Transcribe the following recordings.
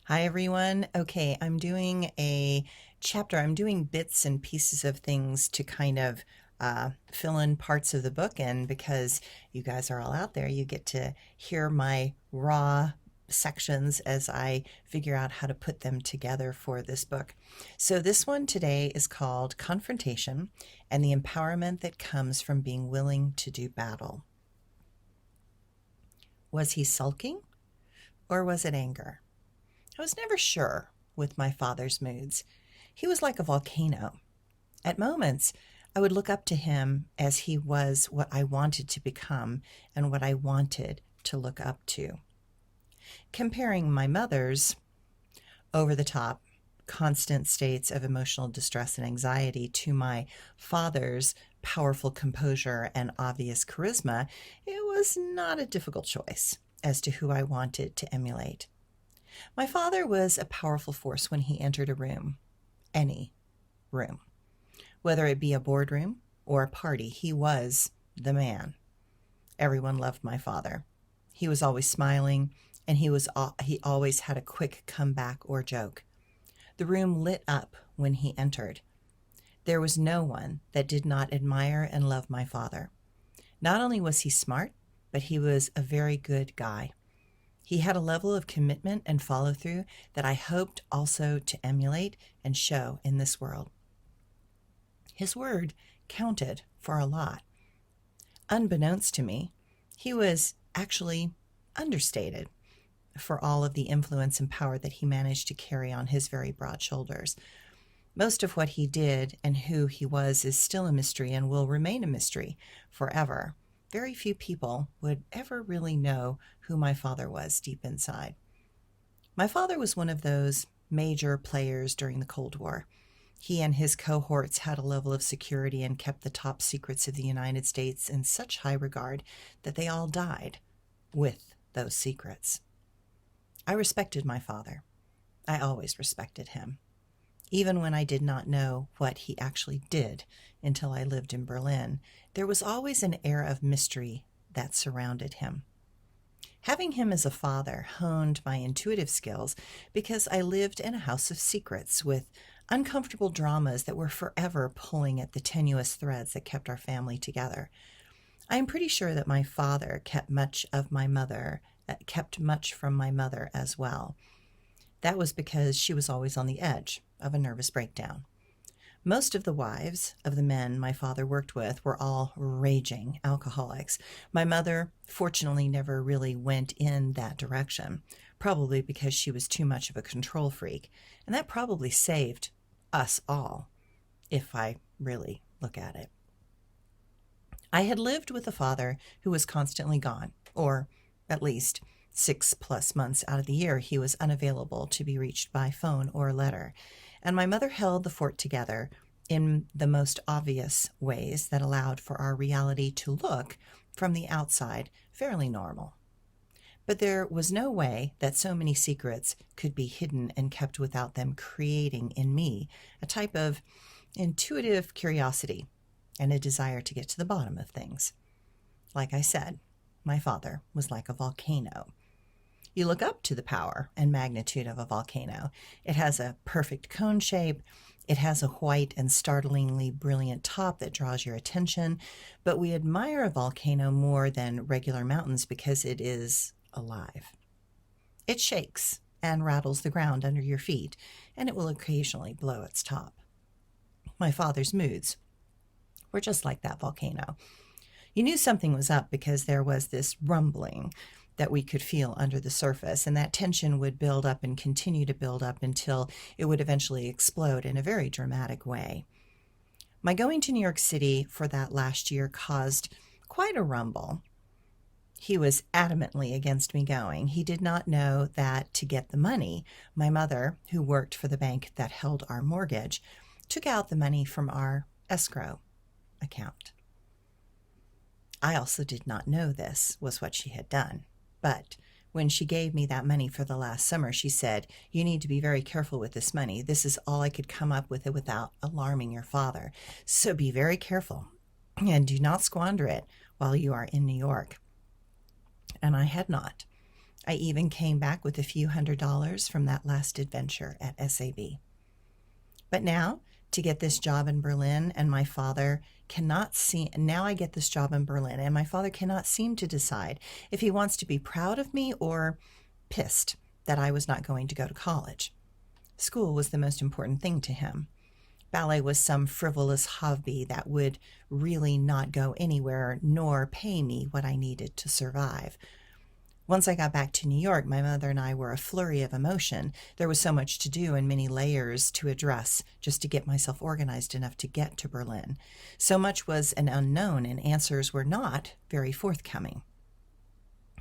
Hi, everyone. Okay, I'm doing a chapter. I'm doing bits and pieces of things to kind of fill in parts of the book. And because you guys are all out there, you get to hear my raw sections as I figure out how to put them together for this book. So, this one today is called Confrontation and the Empowerment That Comes from Being Willing to Do Battle. Was he sulking or was it anger? I was never sure with my father's moods. He was like a volcano. At moments, I would look up to him as he was what I wanted to become and what I wanted to look up to. Comparing my mother's over the top, constant states of emotional distress and anxiety to my father's powerful composure and obvious charisma, it was not a difficult choice as to who I wanted to emulate. My father was a powerful force when he entered a room, any room. Whether it be a boardroom or a party, he was the man. Everyone loved my father. He was always smiling, and he always had a quick comeback or joke. The room lit up when he entered. There was no one that did not admire and love my father. Not only was he smart, but he was a very good guy. He had a level of commitment and follow through that I hoped also to emulate and show in this world. His word counted for a lot. Unbeknownst to me, he was actually understated for all of the influence and power that he managed to carry on his very broad shoulders. Most of what he did and who he was is still a mystery and will remain a mystery forever. Very few people would ever really know who my father was deep inside. My father was one of those major players during the Cold War. He and his cohorts had a level of security and kept the top secrets of the United States in such high regard that they all died with those secrets. I respected my father. I always respected him, even when I did not know what he actually did until I lived in Berlin. There was always an air of mystery that surrounded him. Having him as a father honed my intuitive skills because I lived in a house of secrets with uncomfortable dramas that were forever pulling at the tenuous threads that kept our family together. I am pretty sure that my father kept much from my mother as well. That was because she was always on the edge of a nervous breakdown. Most of the wives of the men my father worked with were all raging alcoholics. My mother, fortunately, never really went in that direction, probably because she was too much of a control freak. And that probably saved us all, if I really look at it. I had lived with a father who was constantly gone, or at least 6+ months out of the year he was unavailable to be reached by phone or letter. And my mother held the fort together in the most obvious ways that allowed for our reality to look, from the outside, fairly normal. But there was no way that so many secrets could be hidden and kept without them creating in me a type of intuitive curiosity and a desire to get to the bottom of things. Like I said, my father was like a volcano. You look up to the power and magnitude of a volcano. It has a perfect cone shape. It has a white and startlingly brilliant top that draws your attention. But we admire a volcano more than regular mountains because it is alive. It shakes and rattles the ground under your feet, and it will occasionally blow its top. My father's moods were just like that volcano. You knew something was up because there was this rumbling that we could feel under the surface, and that tension would build up and continue to build up until it would eventually explode in a very dramatic way. My going to New York City for that last year caused quite a rumble. He was adamantly against me going. He did not know that to get the money, my mother, who worked for the bank that held our mortgage, took out the money from our escrow account. I also did not know this was what she had done. But when she gave me that money for the last summer, she said, "You need to be very careful with this money. This is all I could come up with it without alarming your father. So be very careful and do not squander it while you are in New York." And I had not. I even came back with a few $100s from that last adventure at SAB. But now, to get this job in Berlin, and my father cannot see, now I get this job in Berlin, and my father cannot seem to decide if he wants to be proud of me or pissed that I was not going to go to college. School was the most important thing to him. Ballet was some frivolous hobby that would really not go anywhere nor pay me what I needed to survive. Once I got back to New York, my mother and I were a flurry of emotion. There was so much to do and many layers to address just to get myself organized enough to get to Berlin. So much was an unknown and answers were not very forthcoming.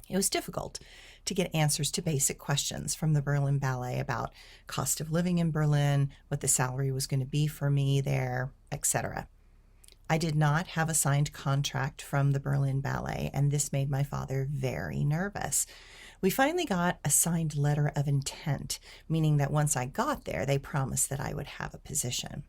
It was difficult to get answers to basic questions from the Berlin Ballet about cost of living in Berlin, what the salary was going to be for me there, etc. I did not have a signed contract from the Berlin Ballet, and this made my father very nervous. We finally got a signed letter of intent, meaning that once I got there, they promised that I would have a position.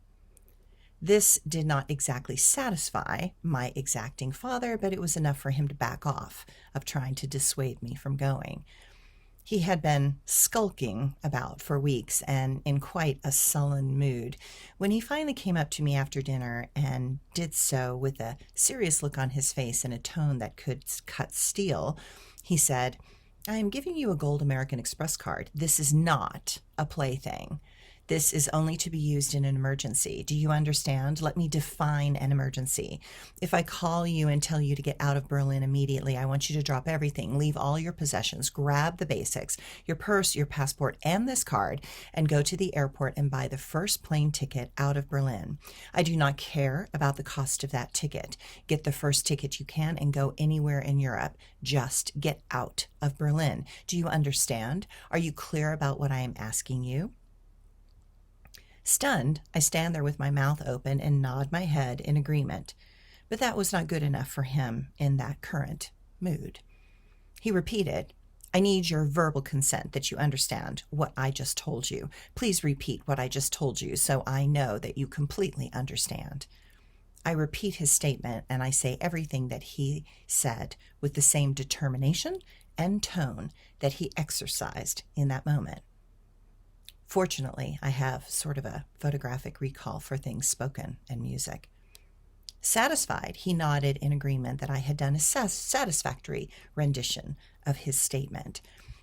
This did not exactly satisfy my exacting father, but it was enough for him to back off of trying to dissuade me from going. He had been skulking about for weeks and in quite a sullen mood. When he finally came up to me after dinner and did so with a serious look on his face and a tone that could cut steel, he said, "I am giving you a gold American Express card. This is not a plaything. This is only to be used in an emergency. Do you understand? Let me define an emergency. If I call you and tell you to get out of Berlin immediately, I want you to drop everything, leave all your possessions, grab the basics, your purse, your passport, and this card, and go to the airport and buy the first plane ticket out of Berlin. I do not care about the cost of that ticket. Get the first ticket you can and go anywhere in Europe. Just get out of Berlin. Do you understand? Are you clear about what I am asking you?" Stunned, I stand there with my mouth open and nod my head in agreement. But that was not good enough for him in that current mood. He repeated, "I need your verbal consent that you understand what I just told you. Please repeat what I just told you so I know that you completely understand." I repeat his statement and I say everything that he said with the same determination and tone that he exercised in that moment. Fortunately, I have sort of a photographic recall for things spoken and music. Satisfied, he nodded in agreement that I had done a satisfactory rendition of his statement.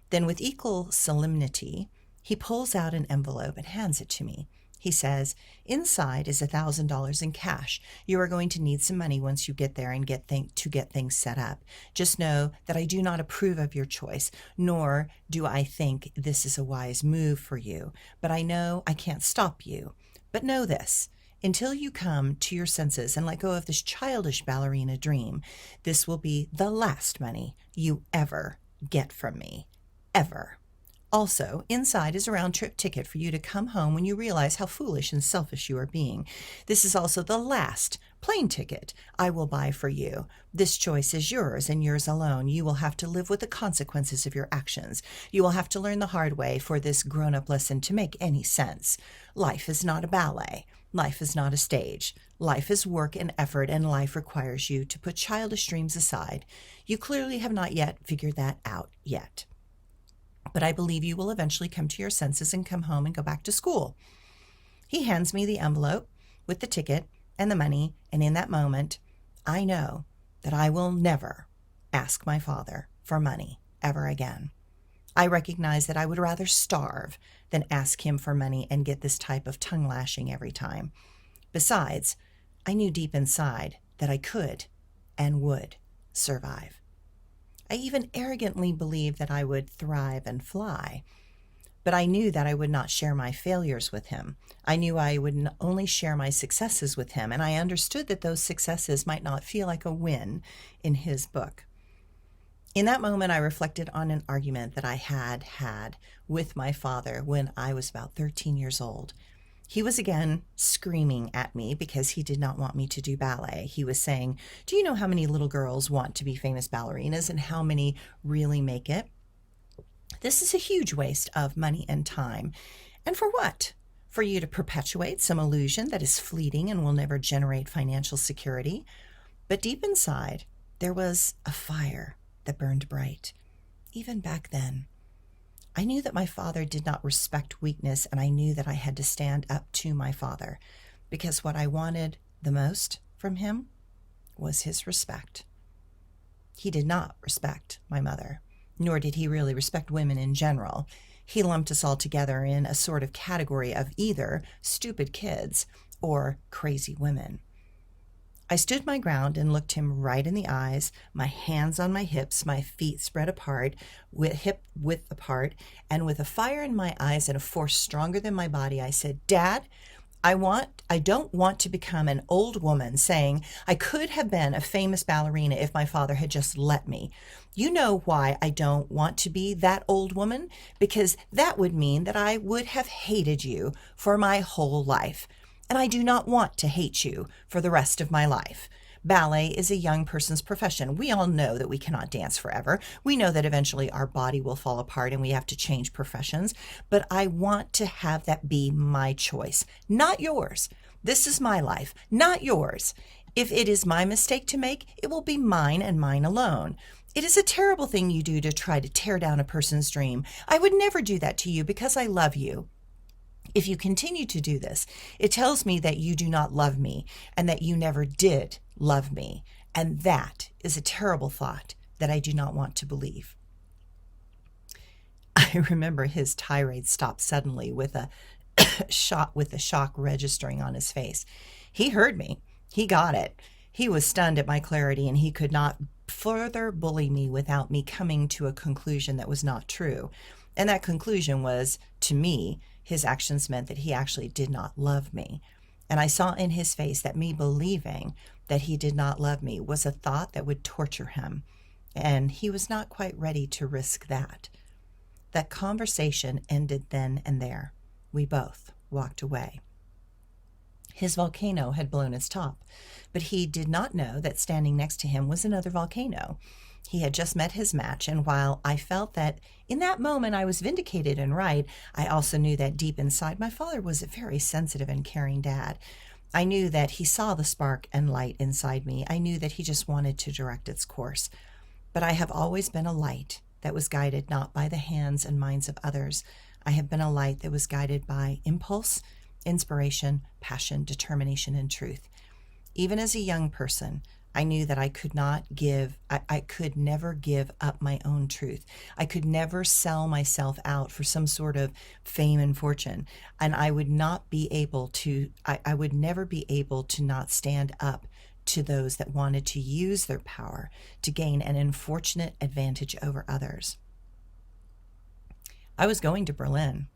Then with equal solemnity, he pulls out an envelope and hands it to me. He says, "Inside is $1,000 in cash. You are going to need some money once you get there and get things set up. Just know that I do not approve of your choice, nor do I think this is a wise move for you. But I know I can't stop you. But know this, until you come to your senses and let go of this childish ballerina dream, this will be the last money you ever get from me. Ever. Also, inside is a round-trip ticket for you to come home when you realize how foolish and selfish you are being. This is also the last plane ticket I will buy for you. This choice is yours and yours alone. You will have to live with the consequences of your actions. You will have to learn the hard way for this grown-up lesson to make any sense. Life is not a ballet. Life is not a stage. Life is work and effort, and life requires you to put childish dreams aside. You clearly have not yet figured that out yet. But I believe you will eventually come to your senses and come home and go back to school." He hands me the envelope with the ticket and the money, and in that moment, I know that I will never ask my father for money ever again. I recognize that I would rather starve than ask him for money and get this type of tongue lashing every time. Besides, I knew deep inside that I could and would survive. I even arrogantly believed that I would thrive and fly. But I knew that I would not share my failures with him. I knew I would only share my successes with him, and I understood that those successes might not feel like a win in his book. In that moment, I reflected on an argument that I had with my father when I was about 13 years old. He was again screaming at me because he did not want me to do ballet. He was saying, "Do you know how many little girls want to be famous ballerinas and how many really make it? This is a huge waste of money and time. And for what? For you to perpetuate some illusion that is fleeting and will never generate financial security?" But deep inside, there was a fire that burned bright. even back then. I knew that my father did not respect weakness, and I knew that I had to stand up to my father, because what I wanted the most from him was his respect. He did not respect my mother, nor did he really respect women in general. He lumped us all together in a sort of category of either stupid kids or crazy women. I stood my ground and looked him right in the eyes, my hands on my hips, my feet spread apart, hip width apart, and with a fire in my eyes and a force stronger than my body, I said, "Dad, I don't want to become an old woman saying I could have been a famous ballerina if my father had just let me. You know why I don't want to be that old woman? Because that would mean that I would have hated you for my whole life. And I do not want to hate you for the rest of my life. Ballet is a young person's profession. We all know that we cannot dance forever. We know that eventually our body will fall apart and we have to change professions. But I want to have that be my choice, not yours. This is my life, not yours. If it is my mistake to make, it will be mine and mine alone. It is a terrible thing you do to try to tear down a person's dream. I would never do that to you because I love you. If you continue to do this, it tells me that you do not love me and that you never did love me. And that is a terrible thought that I do not want to believe." I remember his tirade stopped suddenly with a shock registering on his face. He heard me. He got it. He was stunned at my clarity, and he could not further bully me without me coming to a conclusion that was not true. And that conclusion was, to me, his actions meant that he actually did not love me. And I saw in his face that me believing that he did not love me was a thought that would torture him. And he was not quite ready to risk that. That conversation ended then and there. We both walked away. His volcano had blown its top, but he did not know that standing next to him was another volcano. He had just met his match, and while I felt that in that moment I was vindicated and right, I also knew that deep inside my father was a very sensitive and caring dad. I knew that he saw the spark and light inside me. I knew that he just wanted to direct its course. But I have always been a light that was guided not by the hands and minds of others. I have been a light that was guided by impulse, inspiration, passion, determination, and truth. Even as a young person, I knew that I could never give up my own truth. I could never sell myself out for some sort of fame and fortune. And I would never be able to not stand up to those that wanted to use their power to gain an unfortunate advantage over others. I was going to Berlin.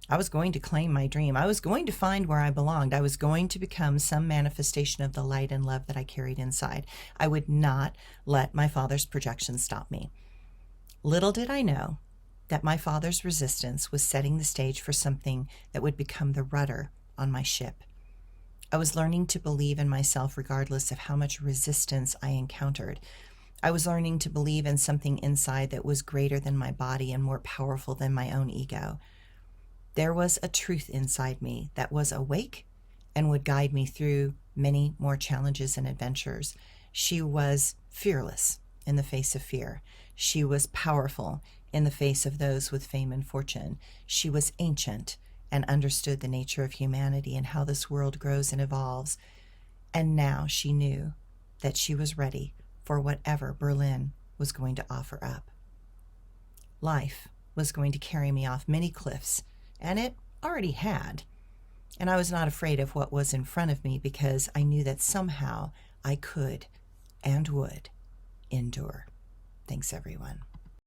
I was going to claim my dream. I was going to find where I belonged. I was going to become some manifestation of the light and love that I carried inside. I would not let my father's projections stop me. Little did I know that my father's resistance was setting the stage for something that would become the rudder on my ship. I was learning to believe in myself regardless of how much resistance I encountered. I was learning to believe in something inside that was greater than my body and more powerful than my own ego. There was a truth inside me that was awake and would guide me through many more challenges and adventures. She was fearless in the face of fear. She was powerful in the face of those with fame and fortune. She was ancient and understood the nature of humanity and how this world grows and evolves. And now she knew that she was ready for whatever Berlin was going to offer up. Life was going to carry me off many cliffs, and it already had. And I was not afraid of what was in front of me because I knew that somehow I could and would endure. Thanks, everyone.